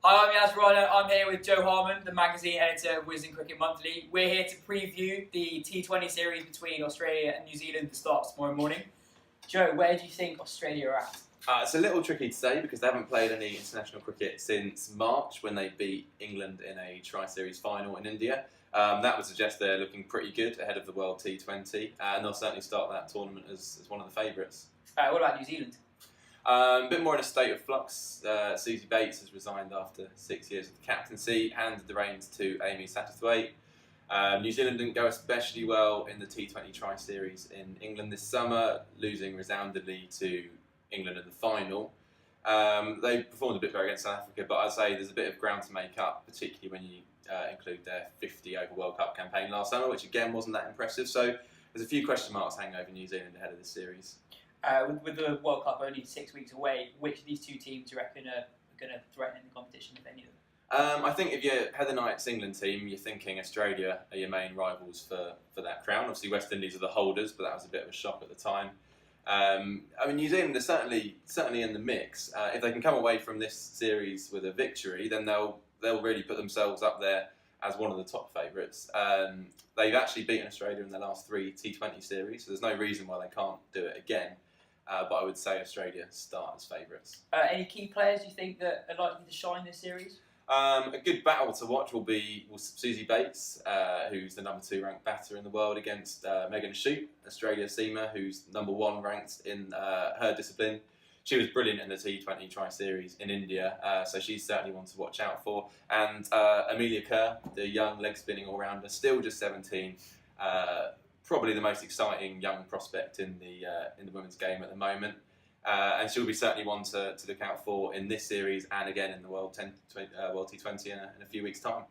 Hi, I'm Yaz Rana. I'm here with Joe Harman, the magazine editor of Wisden Cricket Monthly. We're here to preview the T20 series between Australia and New Zealand that starts tomorrow morning. Joe, where do you think Australia are at? It's a little tricky to say because they haven't played any international cricket since March when they beat England in a Tri-Series final in India. That would suggest they're looking pretty good ahead of the World T20 and they'll certainly start that tournament as one of the favourites. What about New Zealand? A bit more in a state of flux. Susie Bates has resigned after 6 years of the captaincy, handed the reins to Amy Satterthwaite. New Zealand didn't go especially well in the T20 Tri-Series in England this summer, losing resoundingly to England in the final. They performed a bit better against South Africa, but I'd say there's a bit of ground to make up, particularly when you include their 50 over World Cup campaign last summer, which again wasn't that impressive. So there's a few question marks hanging over New Zealand ahead of this series. With the World Cup only 6 weeks away, which of these two teams do you reckon are going to threaten in the competition, if any of them? I think if you're Heather Knight's England team, you're thinking Australia are your main rivals for that crown. Obviously, West Indies are the holders, but that was a bit of a shock at the time. New Zealand are certainly in the mix. If they can come away from this series with a victory, then they'll really put themselves up there as one of the top favourites. They've actually beaten Australia in their last 3 T20 series, so there's no reason why they can't do it again. But I would say Australia start as favourites. Any key players you think that are likely to shine this series? A good battle to watch will be Susie Bates, who's the number 2 ranked batter in the world, against Megan Shute, Australia seamer, who's number 1 ranked in her discipline. She was brilliant in the T20 Tri-Series in India, so she's certainly one to watch out for. And Amelia Kerr, the young leg-spinning all-rounder, still just 17, probably the most exciting young prospect in the women's game at the moment. And she'll be certainly one to look out for in this series and again in the World T20 in a few weeks' time.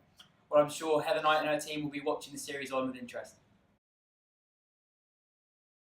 Well, I'm sure Heather Knight and her team will be watching the series on with interest.